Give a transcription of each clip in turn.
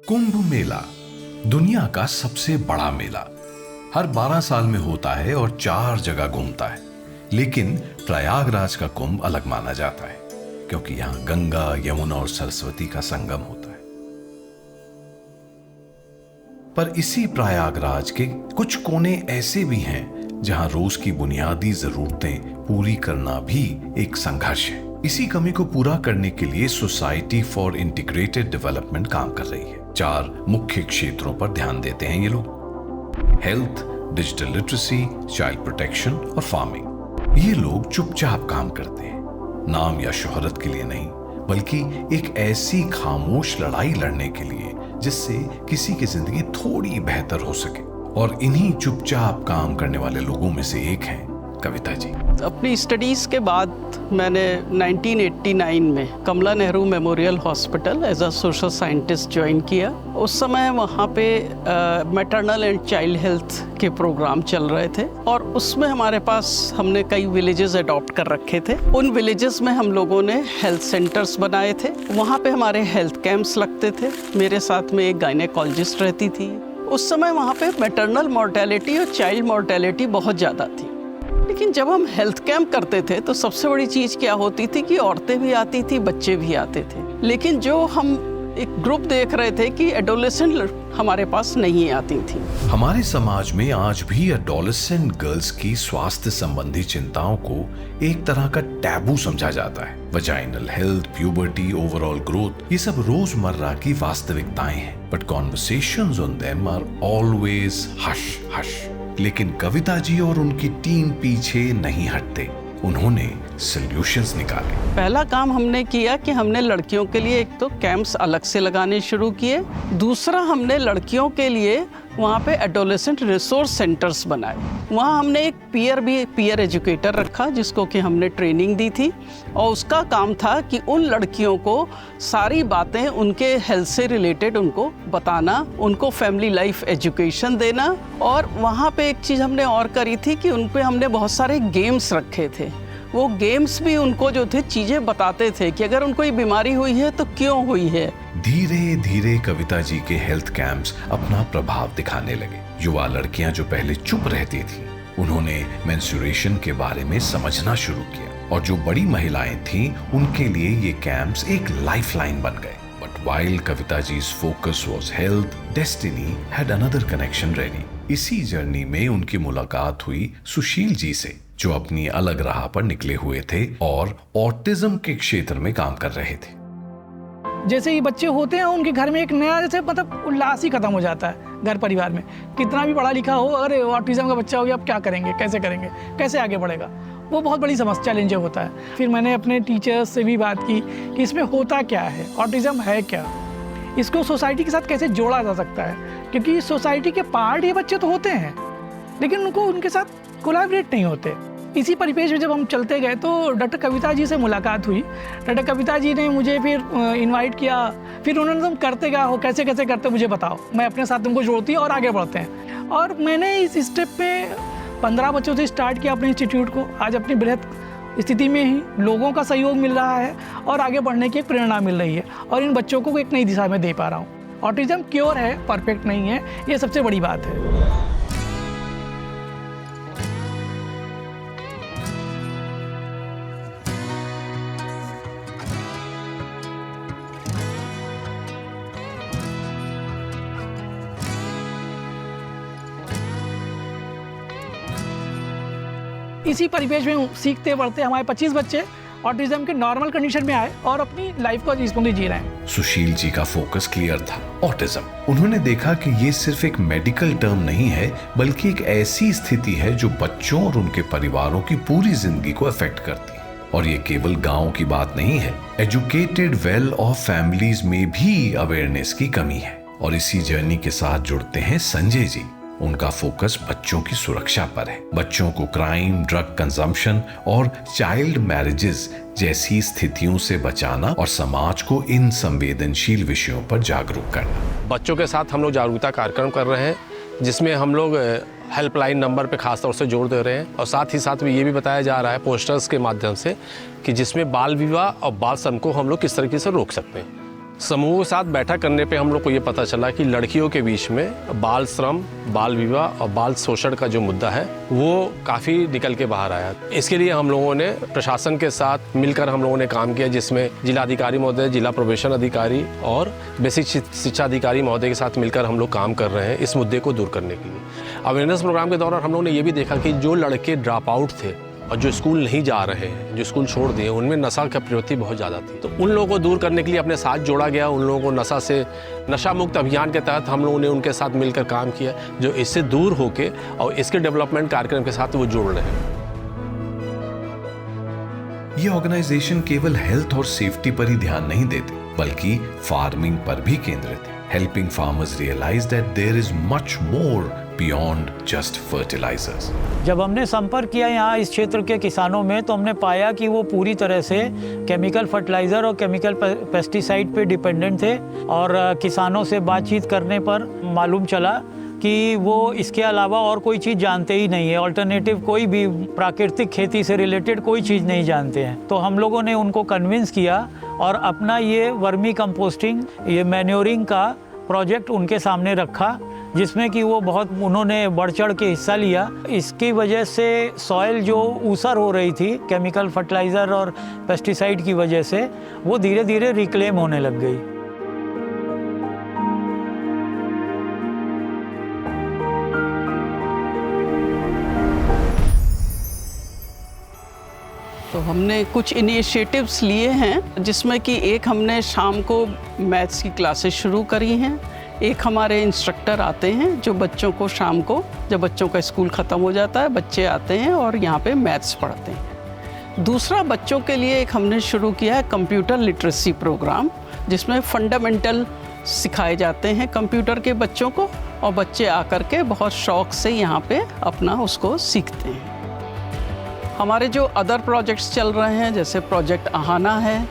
कुंभ मेला दुनिया का सबसे बड़ा मेला हर 12 साल में होता है और 4 जगह घूमता है। लेकिन प्रयागराज का कुंभ अलग माना जाता है क्योंकि यहां गंगा, यमुना और सरस्वती का संगम होता है। पर इसी प्रयागराज के कुछ कोने ऐसे भी हैं जहां रोज की बुनियादी जरूरतें पूरी करना भी एक संघर्ष है। इसी कमी को पूरा करने के लिए सोसाइटी फॉर इंटीग्रेटेड डेवलपमेंट काम कर रही है। 4 मुख्य क्षेत्रों पर ध्यान देते हैं ये लोग: health, digital literacy, child protection और फार्मिंग। ये लोग चुपचाप काम करते हैं, नाम या शोहरत के लिए नहीं, बल्कि एक ऐसी खामोश लड़ाई लड़ने के लिए जिससे किसी की जिंदगी थोड़ी बेहतर हो सके। और इन्हीं चुपचाप काम करने वाले लोगों में से एक हैं कविता जी। अपनी स्टडीज़ के बाद मैंने 1989 में Kamla Nehru memorial hospital as a social scientist join किया। उस समय वहाँ पे मैटरनल एंड चाइल्ड हेल्थ के प्रोग्राम चल रहे थे और उसमें हमारे पास हमने कई विलेजेस अडॉप्ट कर रखे थे। उन विलेजेस में हम लोगों ने हेल्थ सेंटर्स बनाए थे। वहाँ पे हमारे हेल्थ कैंप्स लगते थे। मेरे साथ में एक गायनेकोलॉजिस्ट रहती थी। उस समय वहाँ पे मैटरनल मॉर्टेलिटी और चाइल्ड मॉर्टेलिटी बहुत ज़्यादा थी। लेकिन जब हम हेल्थ कैंप करते थे तो सबसे बड़ी चीज़ क्या होती थी कि औरतें भी आती थी, बच्चे भी आते थे। लेकिन जो हम एक ग्रुप देख रहे थे कि एडोलेसेंट हमारे पास नहीं आती थी। हमारे समाज में आज भी एडोलेसेंट गर्ल्स की स्वास्थ्य संबंधी चिंताओं को एक तरह का टैबू समझा जाता है। Vaginal health, puberty, overall growth, ये सब रोजमर्रा की वास्तविकताएं हैं। But conversations on them are always hush hush. लेकिन कविता जी और उनकी टीम पीछे नहीं हटते। उन्होंने सॉल्यूशंस निकाले। पहला काम हमने किया कि हमने लड़कियों के लिए एक तो कैंप्स अलग से लगाने शुरू किए। दूसरा, हमने लड़कियों के लिए वहाँ पे एडोलेसेंट रिसोर्स सेंटर्स बनाए। वहाँ हमने एक पीयर एजुकेटर रखा जिसको कि हमने ट्रेनिंग दी थी और उसका काम था कि उन लड़कियों को सारी बातें उनके हेल्थ से रिलेटेड उनको बताना, उनको फैमिली लाइफ एजुकेशन देना। और वहाँ पे एक चीज़ हमने और करी थी कि उन पे हमने बहुत सारे गेम्स रखे थे। वो गेम्स भी उनको जो थे चीज़ें बताते थे कि अगर उनको ये बीमारी हुई है तो क्यों हुई है। धीरे धीरे कविता जी के हेल्थ कैंप्स अपना प्रभाव दिखाने लगे। युवा लड़कियां जो पहले चुप रहती थी, उन्होंने मेंस्ट्रुएशन के बारे में समझना शुरू किया और जो बड़ी महिलाएं थीं, उनके लिए ये कैंप्स एक लाइफलाइन बन गए। But while Kavita ji's focus was health, destiny had another connection ready। इसी जर्नी में उनकी मुलाकात हुई सुशील जी से, जो अपनी अलग राह पर निकले हुए थे और ऑटिज्म के क्षेत्र में काम कर रहे थे। जैसे ही बच्चे होते हैं उनके घर में एक नया जैसे मतलब उल्लास ही खत्म हो जाता है। घर परिवार में कितना भी पढ़ा लिखा हो, अरे ऑटिज्म का बच्चा हो गया, अब क्या करेंगे, कैसे करेंगे, कैसे आगे बढ़ेगा, वो बहुत बड़ी समस्या चैलेंज होता है। फिर मैंने अपने टीचर्स से भी बात की कि इसमें होता क्या है, ऑटिज्म है क्या, इसको सोसाइटी के साथ कैसे जोड़ा जा सकता है, क्योंकि सोसाइटी के पार्ट ये बच्चे तो होते हैं लेकिन उनको उनके साथ कोलैबोरेट नहीं होते। इसी परिपेश में जब हम चलते गए तो डॉक्टर कविता जी से मुलाकात हुई। डॉक्टर कविता जी ने मुझे फिर इनवाइट किया। फिर उन्होंने, तुम करते क्या हो, कैसे कैसे करते मुझे बताओ, मैं अपने साथ तुमको जोड़ती हूँ और आगे बढ़ते हैं। और मैंने इस स्टेप पे 15 बच्चों से स्टार्ट किया अपने इंस्टीट्यूट को। आज अपनी बृहद स्थिति में ही लोगों का सहयोग मिल रहा है और आगे बढ़ने की एक प्रेरणा मिल रही है और इन बच्चों को एक नई दिशा में दे पा रहा हूँ। ऑटिज्म क्योर है, परफेक्ट नहीं है, ये सबसे बड़ी बात है। इसी परिवेश में सीखते बढ़ते हमारे 25 बच्चे ऑटिज्म के नॉर्मल कंडीशन में आए और अपनी लाइफ को रिस्पॉन्सिबली जी रहे हैं। सुशील जी का फोकस क्लियर था, ऑटिज्म। उन्होंने देखा कि ये सिर्फ एक मेडिकल टर्म नहीं है, बल्कि एक ऐसी स्थिति है जो बच्चों और उनके परिवारों की पूरी जिंदगी को अफेक्ट करती है। और ये केवल गाँव की बात नहीं है, एजुकेटेड वेल ऑफ फैमिलीज में भी अवेयरनेस की कमी है। और इसी जर्नी के साथ जुड़ते हैं संजय जी। उनका फोकस बच्चों की सुरक्षा पर है। बच्चों को क्राइम, ड्रग कंजम्पशन और चाइल्ड मैरिजेस जैसी स्थितियों से बचाना और समाज को इन संवेदनशील विषयों पर जागरूक करना। बच्चों के साथ हम लोग जागरूकता कार्यक्रम कर रहे हैं, जिसमें हम लोग हेल्पलाइन नंबर पे खास तौर से जोर दे रहे हैं और साथ ही साथ में ये भी बताया जा रहा है पोस्टर्स के माध्यम से कि जिसमें बाल विवाह और बाल श्रम को हम लोग किस तरीके से रोक सकते हैं। समूह के साथ बैठक करने पे हम लोग को ये पता चला कि लड़कियों के बीच में बाल श्रम, बाल विवाह और बाल शोषण का जो मुद्दा है वो काफ़ी निकल के बाहर आया। इसके लिए हम लोगों ने प्रशासन के साथ मिलकर हम लोगों ने काम किया, जिसमें जिला अधिकारी महोदय, जिला प्रोबेशन अधिकारी और बेसिक शिक्षा अधिकारी महोदय के साथ मिलकर हम लोग काम कर रहे हैं इस मुद्दे को दूर करने के लिए। अवेयरनेस प्रोग्राम के दौरान हम लोगों ने ये भी देखा कि जो लड़के ड्रॉप आउट थे और जो स्कूल नहीं जा रहे हैं, जो स्कूल छोड़ दिए, उनमें नशा की प्रवृत्ति बहुत ज़्यादा थी। तो उन लोगों को दूर करने के लिए अपने साथ जोड़ा गया। उन लोगों को नशा मुक्त अभियान के तहत हम लोगों ने उनके साथ मिलकर काम किया, जो इससे दूर होके और इसके डेवलपमेंट कार्यक्रम के साथ वो जुड़ रहे हैं। ये ऑर्गेनाइजेशन केवल हेल्थ और सेफ्टी पर ही ध्यान नहीं देते, बल्कि फार्मिंग पर भी केंद्रित है, helping farmers realise that there is much more beyond just fertilisers. जब हमने संपर्क किया यहाँ इस क्षेत्र के किसानों में, तो हमने पाया कि वो पूरी तरह से केमिकल फर्टिलाइज़र और केमिकल पेस्टिसाइड पे डिपेंडेंट थे। और किसानों से बातचीत करने पर मालूम चला कि वो इसके अलावा और कोई चीज़ जानते ही नहीं है, अल्टरनेटिव कोई भी प्राकृतिक खेती से रिलेटेड कोई चीज़ नहीं जानते हैं। तो हम लोगों ने उनको कन्विंस किया और अपना ये वर्मी कंपोस्टिंग, ये मैन्योरिंग का प्रोजेक्ट उनके सामने रखा, जिसमें कि वो बहुत उन्होंने बढ़ चढ़ के हिस्सा लिया। इसकी वजह से सॉइल जो ऊसर हो रही थी केमिकल फर्टिलाइज़र और पेस्टिसाइड की वजह से, वो धीरे धीरे रिक्लेम होने लग गई। तो हमने कुछ इनिशिएटिव्स लिए हैं, जिसमें कि एक हमने शाम को मैथ्स की क्लासेस शुरू करी हैं। एक हमारे इंस्ट्रक्टर आते हैं जो बच्चों को शाम को, जब बच्चों का स्कूल ख़त्म हो जाता है, बच्चे आते हैं और यहाँ पे मैथ्स पढ़ते हैं। दूसरा, बच्चों के लिए एक हमने शुरू किया है कंप्यूटर लिटरेसी प्रोग्राम, जिसमें फंडामेंटल सिखाए जाते हैं कंप्यूटर के बच्चों को, और बच्चे आकर के बहुत शौक़ से यहाँ पे अपना उसको सीखते हैं। हमारे जो अदर प्रोजेक्ट्स चल रहे हैं, जैसे प्रोजेक्ट आहाना है,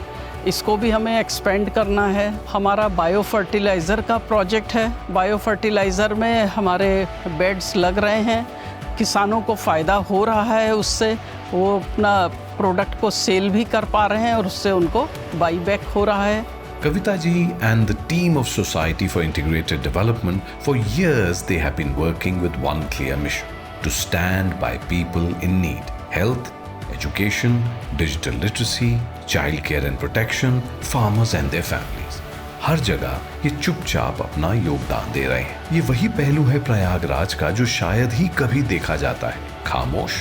इसको भी हमें एक्सपेंड करना है। हमारा बायो फर्टिलाइज़र का प्रोजेक्ट है। बायो फर्टिलाइज़र में हमारे बेड्स लग रहे हैं, किसानों को फ़ायदा हो रहा है उससे, वो अपना प्रोडक्ट को सेल भी कर पा रहे हैं और उससे उनको बाई बैक हो रहा है। Kavita ji and the team of Society for Integrated Development, for years they have been working with one clear mission: to stand by people in need. Health, education, digital literacy, child care and protection, farmers and their families. हर जगह ये चुपचाप अपना योगदान दे रहे हैं। ये वही पहलू है प्रयागराज का जो शायद ही कभी देखा जाता है, खामोश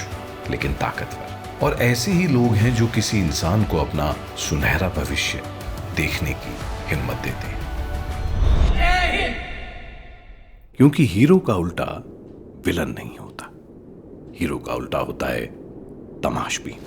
लेकिन ताकतवर। और ऐसे ही लोग हैं जो किसी इंसान को अपना सुनहरा भविष्य देखने की हिम्मत देते हैं। क्योंकि हीरो का उल्टा विलन नहीं होता, हीरो का उल्टा होता है तमाशबीन।